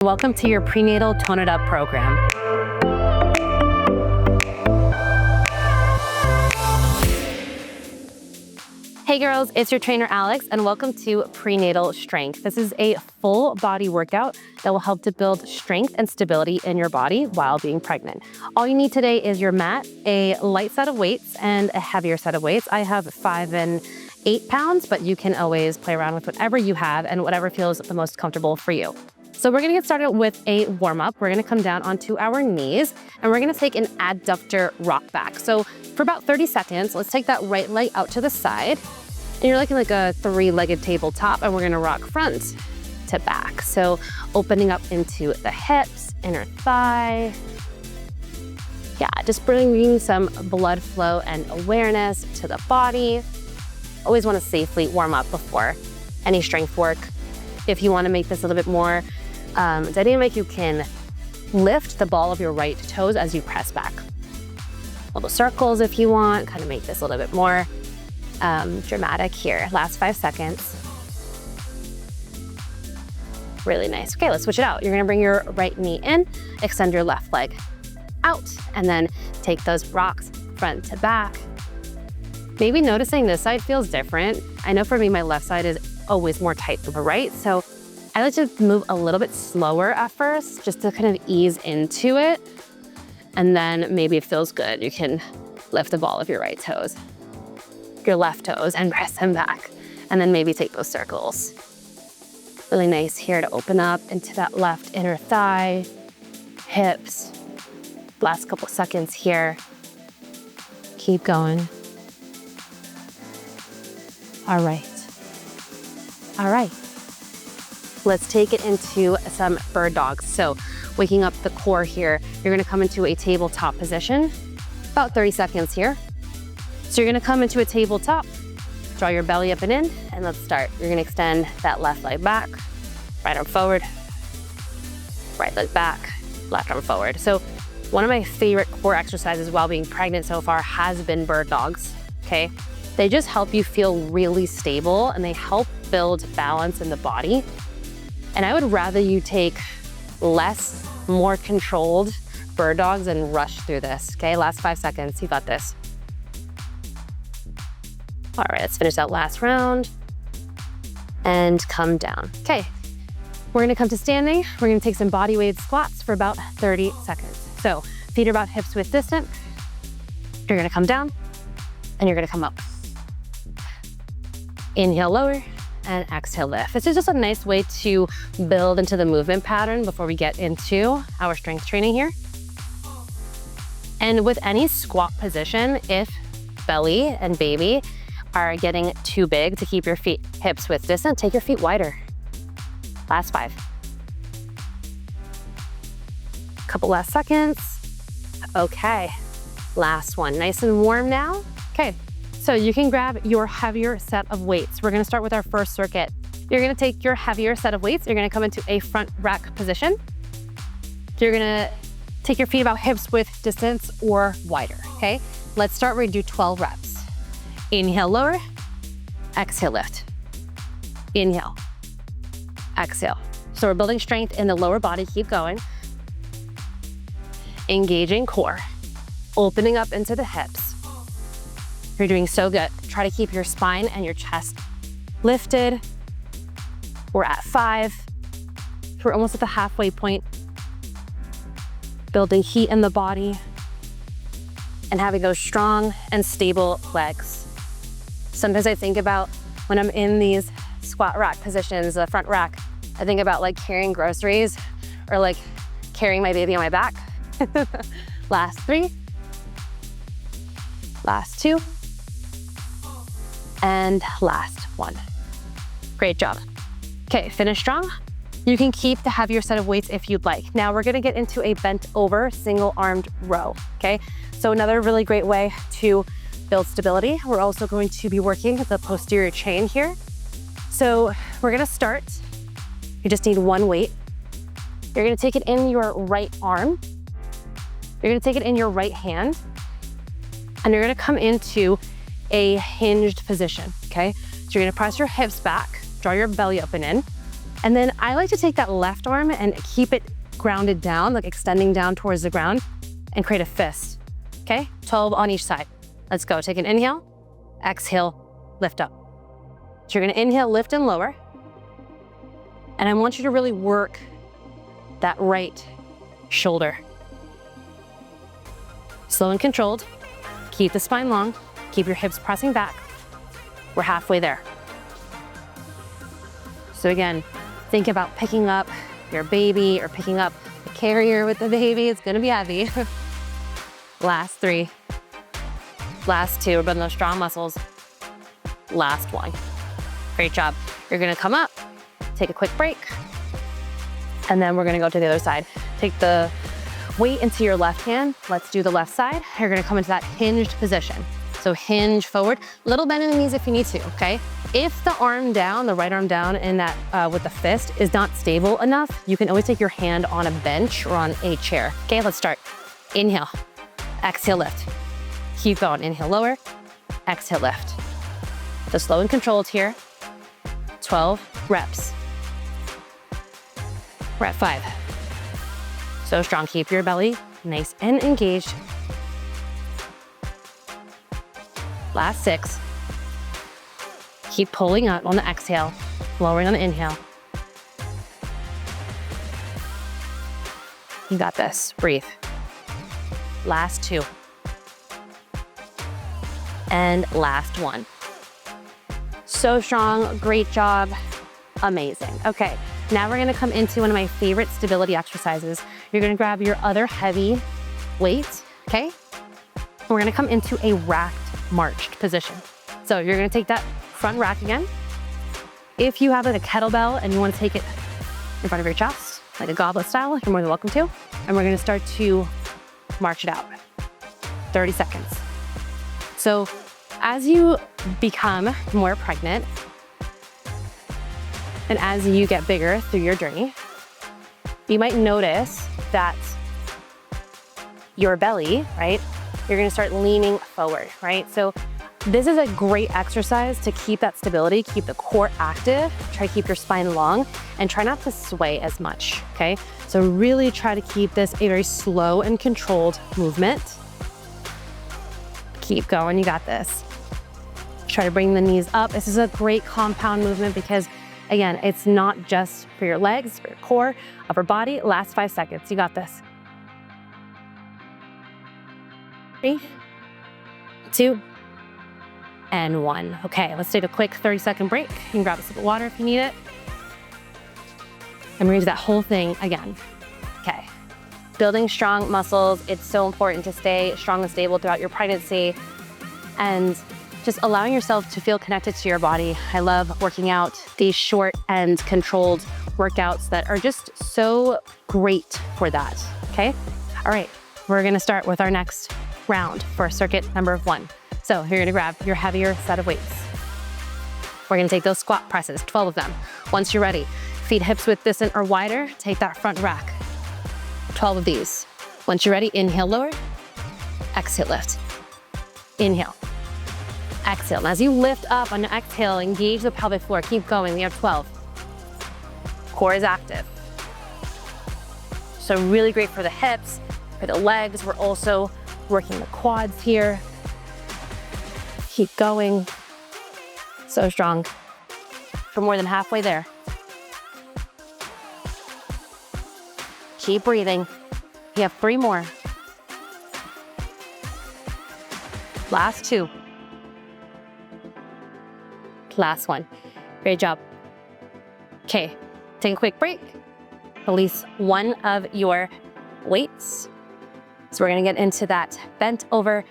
Welcome to your Prenatal Tone It Up program. Hey girls, it's your trainer Alex and welcome to Prenatal Strength. This is a full body workout that will help to build strength and stability in your body while being pregnant. All you need today is your mat, a light set of weights, and a heavier set of weights. I have 5 and 8 pounds, but you can always play around with whatever you have and whatever feels the most comfortable for you. So we're gonna get started with a warm-up. We're gonna come down onto our knees and we're gonna take an adductor rock back. So for about 30 seconds, let's take that right leg out to the side. And you're looking like a 3-legged tabletop and we're gonna rock front to back. So opening up into the hips, inner thigh. Yeah, just bringing some blood flow and awareness to the body. Always wanna safely warm up before any strength work. If you wanna make this a little bit more dynamic, you can lift the ball of your right toes as you press back. Little circles if you want, kind of make this a little bit more dramatic here. Last 5 seconds. Really nice. Okay, let's switch it out. You're gonna bring your right knee in, extend your left leg out, and then take those rocks front to back. Maybe noticing this side feels different. I know for me, my left side is always more tight than the right, so I like to move a little bit slower at first, just to kind of ease into it. And then maybe it feels good, you can lift the ball of your right toes, your left toes, and press them back. And then maybe take those circles. Really nice here to open up into that left inner thigh, hips. Last couple seconds here. Keep going. All right. All right. Let's take it into some bird dogs. So waking up the core here, you're gonna come into a tabletop position, about 30 seconds here. So you're gonna come into a tabletop, draw your belly up and in, and let's start. You're gonna extend that left leg back, right arm forward, right leg back, left arm forward. So one of my favorite core exercises while being pregnant so far has been bird dogs, okay? They just help you feel really stable and they help build balance in the body. And I would rather you take less, more controlled bird dogs and rush through this, okay? Last 5 seconds, you got this. All right, let's finish that last round and come down. Okay, we're gonna come to standing. We're gonna take some body weight squats for about 30 seconds. So feet are about hips width distant. You're gonna come down and you're gonna come up. Inhale, lower. And exhale, lift. This is just a nice way to build into the movement pattern before we get into our strength training here. And with any squat position, if belly and baby are getting too big to keep your feet hips width distant, take your feet wider. Last 5. Couple last seconds. Okay, last one. Nice and warm now. Okay. So you can grab your heavier set of weights. We're gonna start with our first circuit. You're gonna take your heavier set of weights. You're gonna come into a front rack position. You're gonna take your feet about hips width distance or wider, okay? Let's start, we're gonna do 12 reps. Inhale, lower, exhale, lift. Inhale, exhale. So we're building strength in the lower body, keep going. Engaging core, opening up into the hips. You're doing so good. Try to keep your spine and your chest lifted. We're at 5. We're almost at the halfway point. Building heat in the body and having those strong and stable legs. Sometimes I think about when I'm in these squat rack positions, the front rack, I think about like carrying groceries or like carrying my baby on my back. Last 3. Last 2. And last 1. Great job. Okay, finish strong. You can keep the heavier set of weights if you'd like. Now we're gonna get into a bent over single-armed row, okay? So another really great way to build stability. We're also going to be working the posterior chain here. So we're gonna start. You just need one weight. You're gonna take it in your right arm. You're gonna take it in your right hand. And you're gonna come into a hinged position, okay? So you're gonna press your hips back, draw your belly up and in. And then I like to take that left arm and keep it grounded down, like extending down towards the ground, and create a fist, okay? 12 on each side. Let's go, take an inhale, exhale, lift up. So you're gonna inhale, lift and lower. And I want you to really work that right shoulder. Slow and controlled. Keep the spine long. Keep your hips pressing back. We're halfway there. So again, think about picking up your baby or picking up the carrier with the baby. It's gonna be heavy. Last 3. Last 2, we're building those strong muscles. Last 1. Great job. You're gonna come up, take a quick break, and then we're gonna go to the other side. Take the weight into your left hand. Let's do the left side. You're gonna come into that hinged position. So hinge forward, little bend in the knees if you need to, okay? If the arm down, the right arm down in that with the fist is not stable enough, you can always take your hand on a bench or on a chair. Okay, let's start. Inhale, exhale, lift. Keep going, inhale, lower, exhale, lift. So slow and controlled here. 12 reps. We're at 5. So strong, keep your belly nice and engaged. Last 6. Keep pulling up on the exhale, lowering on the inhale. You got this, breathe. Last 2. And last 1. So strong, great job, amazing. Okay, now we're gonna come into one of my favorite stability exercises. You're gonna grab your other heavy weight, okay? We're gonna come into a racked marched position. So you're gonna take that front rack again. If you have like a kettlebell and you wanna take it in front of your chest, like a goblet style, you're more than welcome to. And we're gonna start to march it out. 30 seconds. So as you become more pregnant and as you get bigger through your journey, you might notice that your belly, right? You're gonna start leaning forward, right? So this is a great exercise to keep that stability, keep the core active, try to keep your spine long, and try not to sway as much, okay? So really try to keep this a very slow and controlled movement. Keep going, you got this. Try to bring the knees up. This is a great compound movement because, again, it's not just for your legs, for your core, upper body. Last 5 seconds, you got this. 3, 2, and 1. Okay, let's take a quick 30-second break. You can grab a sip of water if you need it. And we're gonna do that whole thing again. Okay, building strong muscles. It's so important to stay strong and stable throughout your pregnancy and just allowing yourself to feel connected to your body. I love working out these short and controlled workouts that are just so great for that, okay? All right, we're gonna start with our next round for circuit number 1. So you're gonna grab your heavier set of weights. We're gonna take those squat presses, 12 of them. Once you're ready, feet hips width distant or wider, take that front rack. 12 of these. Once you're ready, inhale, lower, exhale, lift. Inhale, exhale. And as you lift up on your exhale, engage the pelvic floor, keep going, we have 12. Core is active. So really great for the hips, for the legs. We're also working the quads here. Keep going. So strong. We're more than halfway there. Keep breathing. You have 3 more. Last 2. Last 1. Great job. Okay, take a quick break. Release one of your weights. So we're gonna get into that bent over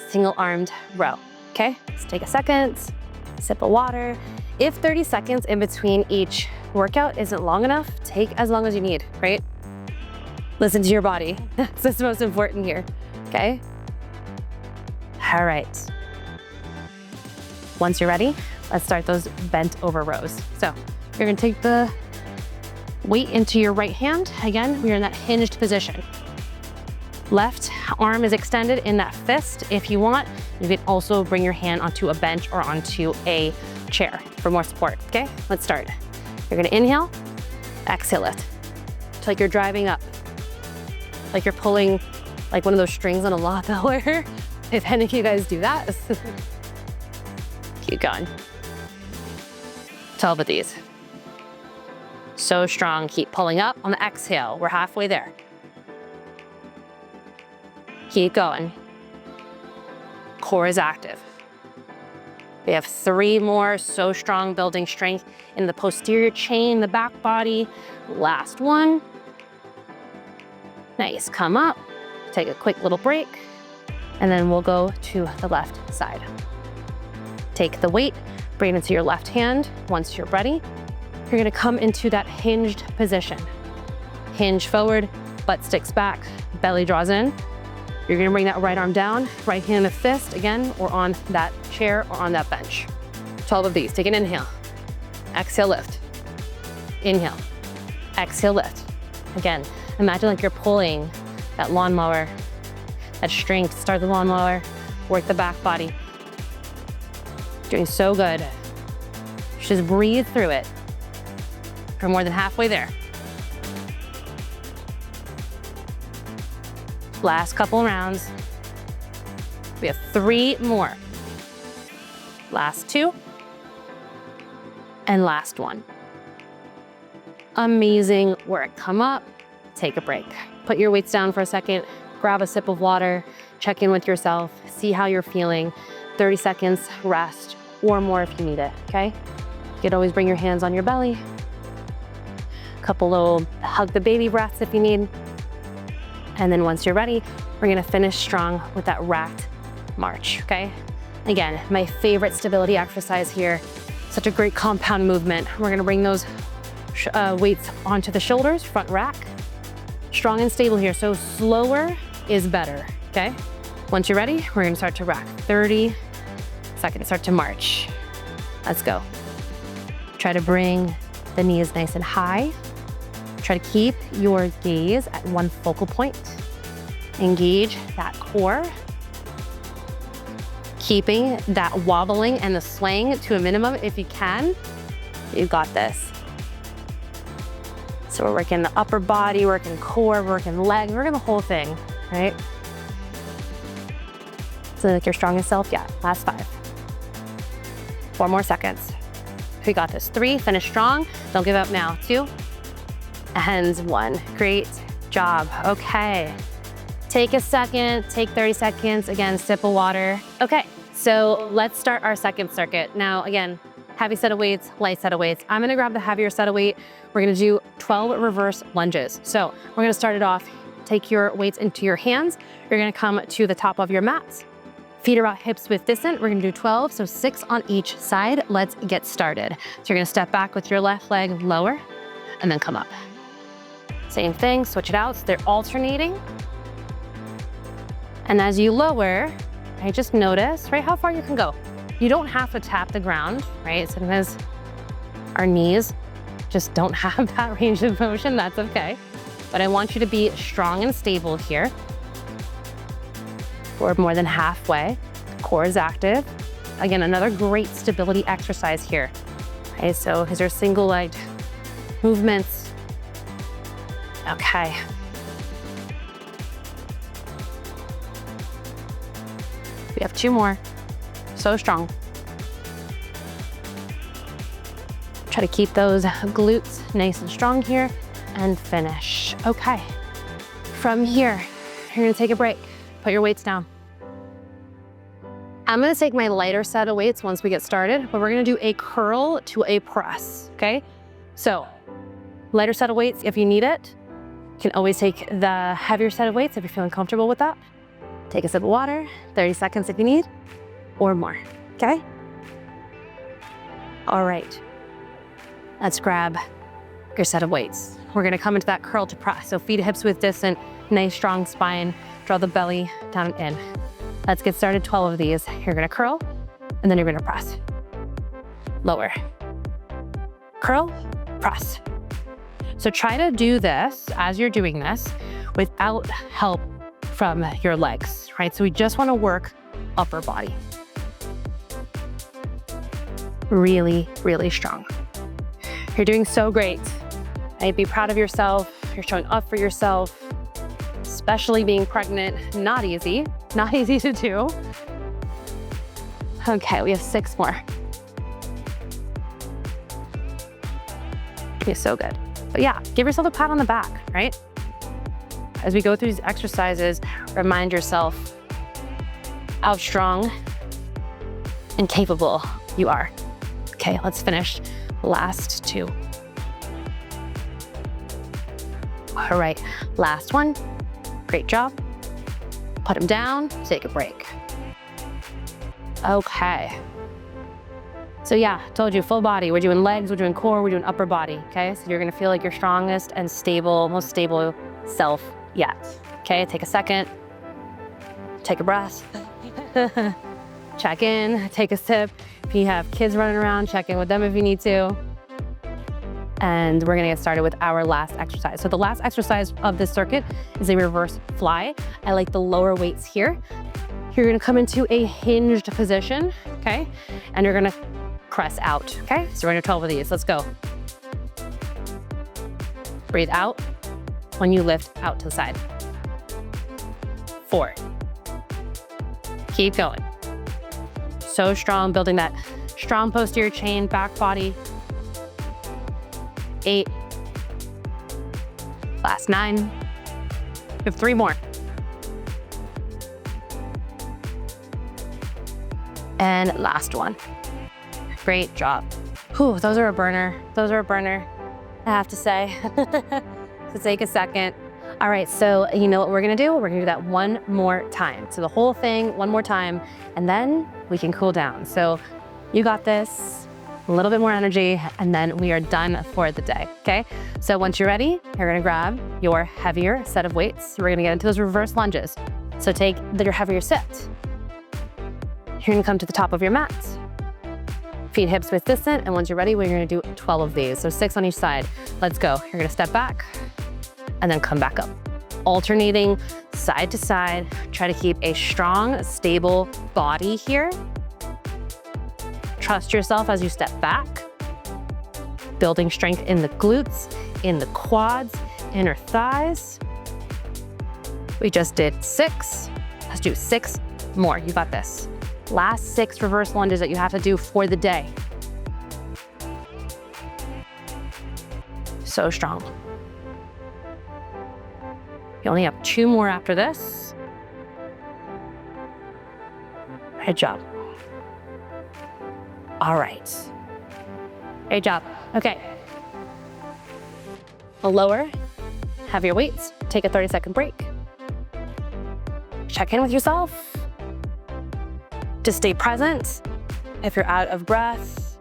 single-armed row. Okay, let's take a second, sip of water. If 30 seconds in between each workout isn't long enough, take as long as you need, right? Listen to your body. That's the most important here, okay? All right. Once you're ready, let's start those bent over rows. So you're gonna take the weight into your right hand. Again, we're in that hinged position. Left arm is extended in that fist. If you want, you can also bring your hand onto a bench or onto a chair for more support, okay? Let's start. You're gonna inhale, Exhale, lift. It's like you're driving up. Like you're pulling like one of those strings on a lawnmower. If any of you guys do that. Keep going. 12 of these. So strong, keep pulling up on the exhale. We're halfway there. Keep going. Core is active. We have 3 more, so strong, building strength in the posterior chain, the back body. Last one. Nice, come up, take a quick little break, and then we'll go to the left side. Take the weight, bring it into your left hand. Once you're ready, you're gonna come into that hinged position. Hinge forward, butt sticks back, belly draws in. You're gonna bring that right arm down, right hand in a fist again, or on that chair or on that bench. 12 of these, take an inhale. Exhale, lift. Inhale, exhale, lift. Again, imagine like you're pulling that lawnmower, that string to start the lawnmower, work the back body. Doing so good. Just breathe through it. We're more than halfway there. Last couple rounds. We have 3 more. Last 2. And last one. Amazing work. Come up, take a break. Put your weights down for a second, grab a sip of water, check in with yourself, see how you're feeling. 30 seconds, rest, or more if you need it, okay? You could always bring your hands on your belly. Couple little hug the baby breaths if you need. And then once you're ready, we're gonna finish strong with that racked march, okay? Again, my favorite stability exercise here. Such a great compound movement. We're gonna bring those weights onto the shoulders, front rack. Strong and stable here, so slower is better, okay? Once you're ready, we're gonna start to rack. 30 seconds, start to march. Let's go. Try to bring the knees nice and high. Try to keep your gaze at one focal point. Engage that core. Keeping that wobbling and the swaying to a minimum if you can. You got this. So we're working the upper body, working core, working legs, working the whole thing, right? So like your strongest self, yeah, last 5. 4 more seconds. We got this. 3, finish strong. Don't give up now. 2, and 1. Great job. Okay. Take a second, take 30 seconds. Again, sip of water. Okay, so let's start our second circuit. Now, again, heavy set of weights, light set of weights. I'm gonna grab the heavier set of weight. We're gonna do 12 reverse lunges. So we're gonna start it off. Take your weights into your hands. You're gonna come to the top of your mats. Feet are about hips width distant. We're gonna do 12, so 6 on each side. Let's get started. So you're gonna step back with your left leg lower and then come up. Same thing, switch it out. So they're alternating. And as you lower, right, just notice, right, how far you can go. You don't have to tap the ground, right? Sometimes our knees just don't have that range of motion, that's okay. But I want you to be strong and stable here. We're more than halfway. Core is active. Again, another great stability exercise here. Okay, so these are single-legged movements. Okay. We have 2 more. So strong. Try to keep those glutes nice and strong here and finish. Okay. From here, you're gonna take a break. Put your weights down. I'm gonna take my lighter set of weights once we get started, but we're gonna do a curl to a press, okay? So, lighter set of weights if you need it. You can always take the heavier set of weights if you're feeling comfortable with that. Take a sip of water, 30 seconds if you need, or more, okay? All right, let's grab your set of weights. We're gonna come into that curl to press. So feet hips width distant, nice strong spine, draw the belly down and in. Let's get started, 12 of these. You're gonna curl, and then you're gonna press. Lower, curl, press. So try to do this as you're doing this without help from your legs, right? So we just wanna work upper body. Really, really strong. You're doing so great. And be proud of yourself. You're showing up for yourself, especially being pregnant. Not easy to do. Okay, we have 6 more. You're so good. But yeah, give yourself a pat on the back, right? As we go through these exercises, remind yourself how strong and capable you are. Okay, let's finish last 2. All right, last one. Great job. Put them down, take a break. Okay. So yeah, told you, full body. We're doing legs, we're doing core, we're doing upper body, okay? So you're gonna feel like your strongest and stable, most stable self yet. Okay, take a second, take a breath, check in, take a sip. If you have kids running around, check in with them if you need to. And we're gonna get started with our last exercise. So the last exercise of this circuit is a reverse fly. I like the lower weights here. You're gonna come into a hinged position, okay? And you're gonna press out, okay? So we're gonna 12 of these, let's go. Breathe out when you lift out to the side. 4. Keep going. So strong, building that strong posterior chain, back body. 8. Last 9. We have 3 more. And last one. Great job. Whew, those are a burner. Those are a burner, I have to say. So take a second. All right, so you know what we're gonna do? We're gonna do that one more time. So the whole thing, one more time, and then we can cool down. So you got this, a little bit more energy, and then we are done for the day, okay? So once you're ready, you're gonna grab your heavier set of weights. We're gonna get into those reverse lunges. So take your heavier set. You're gonna come to the top of your mat. Feet hips width distant, and once you're ready, we're gonna do 12 of these. So 6 on each side. Let's go. You're gonna step back and then come back up. Alternating side to side. Try to keep a strong, stable body here. Trust yourself as you step back. Building strength in the glutes, in the quads, inner thighs. We just did 6. Let's do 6 more. You got this. Last 6 reverse lunges that you have to do for the day. So strong. You only have 2 more after this. Good job. All right. Great job. Okay. A lower, heavier weights. Take a 30-second break. Check in with yourself. Just stay present. If you're out of breath,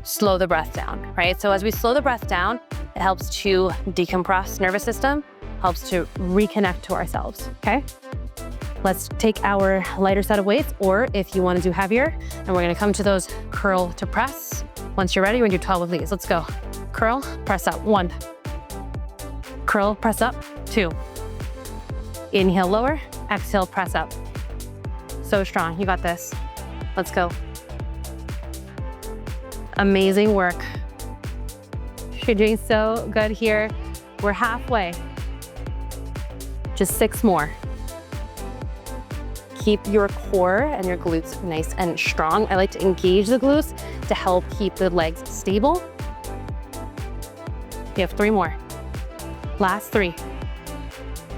slow the breath down, right? So as we slow the breath down, it helps to decompress nervous system, helps to reconnect to ourselves, okay? Let's take our lighter set of weights, or if you want to do heavier, and we're gonna come to those curl to press. Once you're ready, we're gonna do 12 of these. Let's go. Curl, press up, 1. Curl, press up, 2. Inhale, lower, exhale, press up. So strong, you got this. Let's go. Amazing work. You're doing so good here. We're halfway. Just 6 more. Keep your core and your glutes nice and strong. I like to engage the glutes to help keep the legs stable. You have 3 more. Last 3.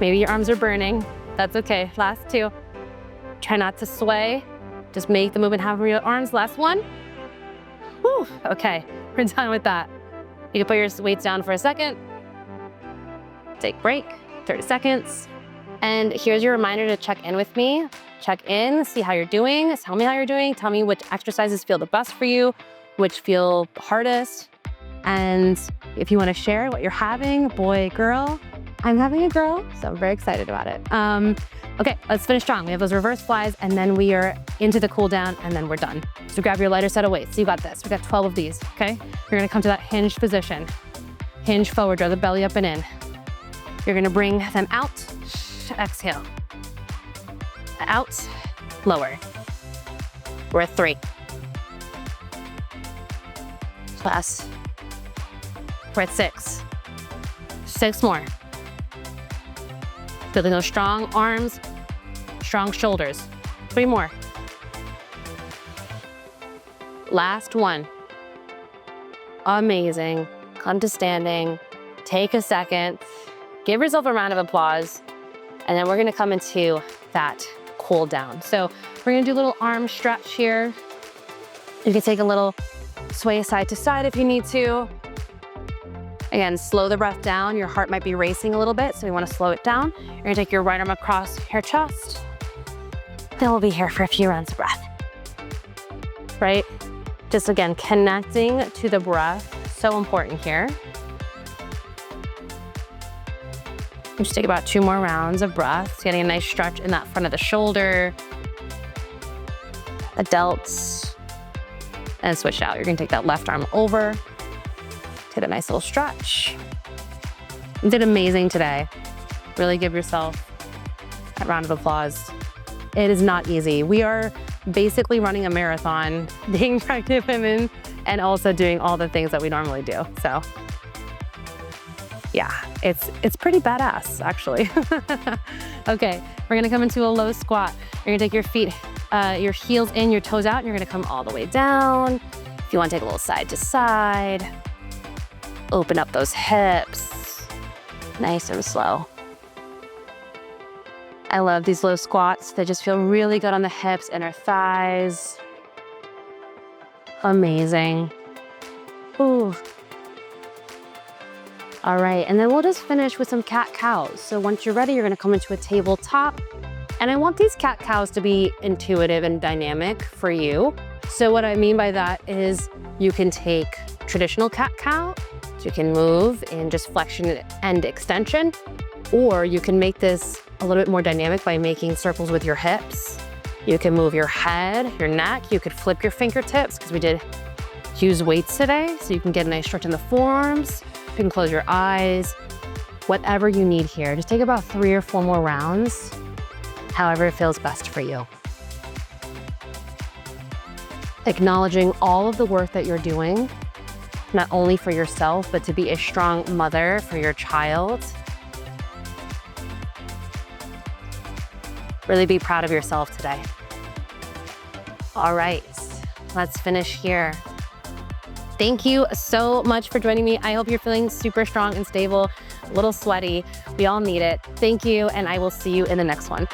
Maybe your arms are burning. That's okay. Last 2. Try not to sway. Just make the movement happen with your arms. Last 1. Whew. Okay, we're done with that. You can put your weights down for a second. Take a break, 30 seconds. And here's your reminder to check in with me. Check in, see how you're doing. Tell me how you're doing. Tell me which exercises feel the best for you, which feel hardest. And if you want to share what you're having, boy, girl, I'm having a girl, so I'm very excited about it. Okay, let's finish strong. We have those reverse flies, and then we are into the cool down, and then we're done. So grab your lighter set of weights. So you got this. We got 12 of these, okay? You're gonna come to that hinged position. Hinge forward, draw the belly up and in. You're gonna bring them out, exhale. Out, lower. We're at 3. Last. We're at 6. 6 more. Building those strong arms, strong shoulders. 3 more. Last one. Amazing. Come to standing. Take a second. Give yourself a round of applause. And then we're gonna come into that cool down. So we're gonna do a little arm stretch here. You can take a little sway side to side if you need to. Again, slow the breath down. Your heart might be racing a little bit, so we wanna slow it down. You're gonna take your right arm across your chest. Then we'll be here for a few rounds of breath. Right? Just again, connecting to the breath, so important here. Just take about 2 more rounds of breath, getting a nice stretch in that front of the shoulder, the delts, and switch out. You're gonna take that left arm over, take a nice little stretch. You did amazing today. Really give yourself a round of applause. It is not easy. We are basically running a marathon, being pregnant women, and also doing all the things that we normally do. So yeah, it's pretty badass, actually. Okay, we're gonna come into a low squat. You're gonna take your feet, your heels in, your toes out, and you're gonna come all the way down. If you wanna take a little side to side, open up those hips, nice and slow. I love these low squats. They just feel really good on the hips and our thighs. Amazing. Ooh. All right, and then we'll just finish with some cat-cows. So once you're ready, you're gonna come into a tabletop. And I want these cat-cows to be intuitive and dynamic for you. So what I mean by that is you can take traditional cat-cow, so you can move in just flexion and extension, or you can make this a little bit more dynamic by making circles with your hips. You can move your head, your neck. You could flip your fingertips because we did use weights today. So you can get a nice stretch in the forearms. You can close your eyes, whatever you need here. Just take about 3 or 4 more rounds, however it feels best for you. Acknowledging all of the work that you're doing, not only for yourself, but to be a strong mother for your child. Really be proud of yourself today. All right, let's finish here. Thank you so much for joining me. I hope you're feeling super strong and stable, a little sweaty. We all need it. Thank you, and I will see you in the next one.